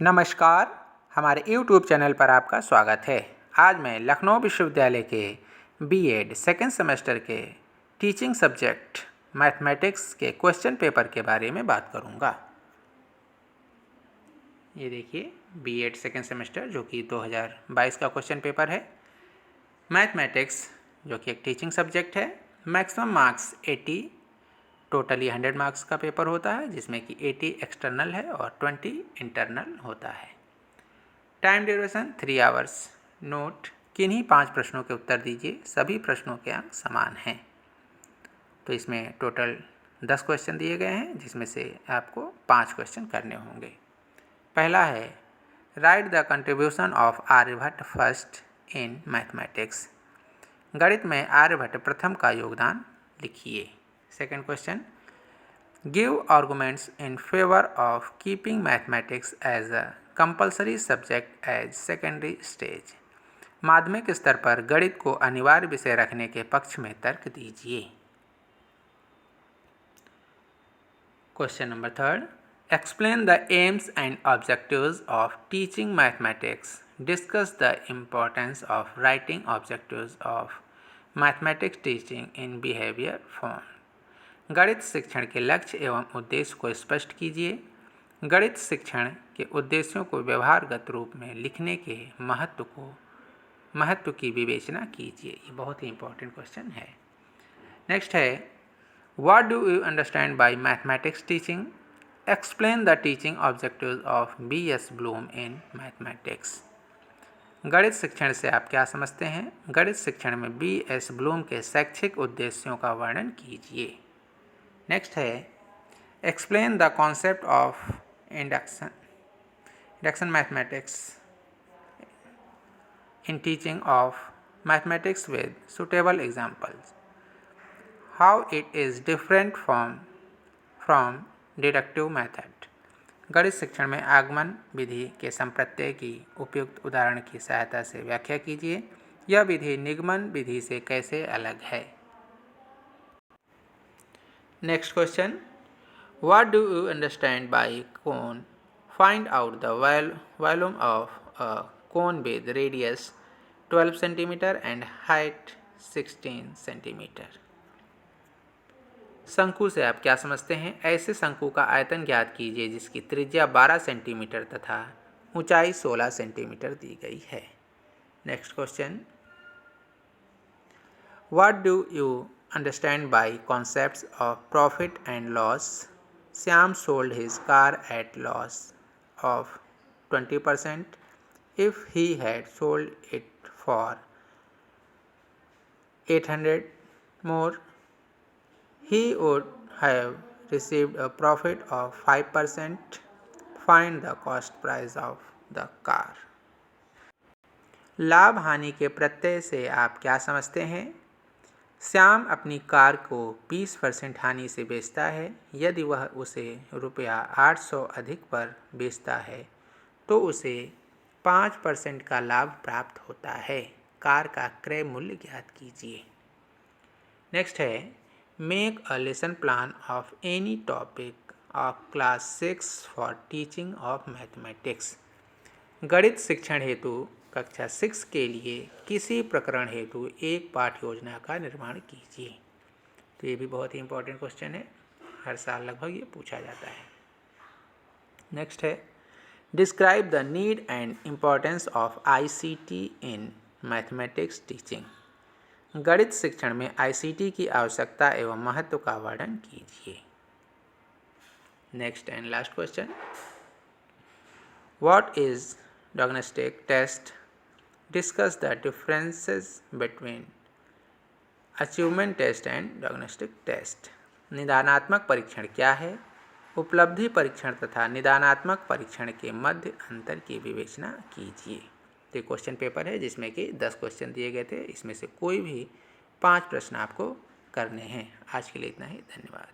नमस्कार, हमारे YouTube channel पर आपका स्वागत है। आज मैं लखनऊ विश्वविद्यालय के बीएड सेकेंड सेमेस्टर के टीचिंग सब्जेक्ट मैथमेटिक्स के क्वेश्चन पेपर के बारे में बात करूंगा। ये देखिए बीएड सेकेंड सेमेस्टर जो कि 2022 का क्वेश्चन पेपर है। मैथमेटिक्स जो कि एक टीचिंग सब्जेक्ट है। मैक्सिमम मार्क्स 80, टोटली 100 मार्क्स का पेपर होता है, जिसमें कि 80 एक्सटर्नल है और 20 इंटरनल होता है। Time duration 3 hours. नोट: किन्हीं 5 प्रश्नों के उत्तर दीजिए, सभी प्रश्नों के अंक समान हैं। तो इसमें टोटल 10 क्वेश्चन दिए गए हैं, जिसमें से आपको 5 क्वेश्चन करने होंगे। पहला है, write the contribution of Aryabhatta first in mathematics. गणित में आर्यभट्ट प्रथम का योगदान लिखिए। Second question, give arguments in favour of keeping mathematics as a compulsory subject as secondary stage. माध्यमिक स्तर पर गणित को अनिवार्य विषय रखने के पक्ष में तर्क दीजिए। Question number third, explain the AIIMS and objectives of teaching mathematics. Discuss the importance of writing objectives of mathematics teaching in behaviour form. गणित शिक्षण के लक्ष्य एवं उद्देश्य को स्पष्ट कीजिए। गणित शिक्षण के उद्देश्यों को व्यवहारगत रूप में लिखने के महत्व की विवेचना कीजिए। ये बहुत ही इंपॉर्टेंट क्वेश्चन है। नेक्स्ट है, what do you understand by mathematics teaching. Explain the teaching objectives of B S. Bloom in mathematics. गणित शिक्षण से आप क्या समझते हैं? गणित शिक्षण में बी.एस. ब्लूम के शैक्षिक उद्देश्यों का वर्णन कीजिए। नेक्स्ट है, explain the concept of induction mathematics in teaching of mathematics with suitable examples. How it is different from deductive method. गणित शिक्षण में आगमन विधि के संप्रत्यय की उपयुक्त उदाहरण की सहायता से व्याख्या कीजिए। यह विधि निगमन विधि से कैसे अलग है? Next question, what do you understand bye cone. Find out the volume of a cone with radius 12 centimetre and height 16 centimetre. शंकु से आप क्या समझते हैं? ऐसे शंकु का आयतन ज्ञात कीजिए जिसकी त्रिज्या 12 सेंटीमीटर तथा ऊंचाई 16 सेंटीमीटर दी गई है। Next question, what do you understand bye concepts of profit and loss. Shyam sold his car eight loss of 20%. If he had sold it for 800 more, he would have received a profit of 5%. Find the cost price of the car. लाभ हानि के प्रत्यय से आप क्या समझते हैं? श्याम अपनी car को 20% हानि से बेचता है। यदि वह उसे रुपया 800 अधिक पर बेचता है तो उसे 5% का लाभ प्राप्त होता है। कार का क्रय मूल्य ज्ञात कीजिए। नेक्स्ट है, make a lesson plan of any topic of class 6 for teaching of mathematics. गणित शिक्षण हेतु कक्षा 6 के लिए किसी प्रकरण हेतु एक पाठ योजना का निर्माण कीजिए। तो ये भी बहुत ही इंपॉर्टेंट क्वेश्चन है, हर साल लगभग ये पूछा जाता है। नेक्स्ट है, describe the need and importance of ICT in mathematics teaching. गणित शिक्षण में ICT की आवश्यकता एवं महत्व का वर्णन कीजिए। Next and last question, what is diagnostic test. Discuss the differences between achievement test and diagnostic test. निदानात्मक परीक्षण क्या है? उपलब्धि परीक्षण तथा निदानात्मक परीक्षण के मध्य अंतर की विवेचना कीजिए। तो ये क्वेश्चन पेपर है जिसमें कि 10 क्वेश्चन दिए गए थे। इसमें से कोई भी 5 प्रश्न आपको करने हैं। आज के लिए इतना ही, धन्यवाद।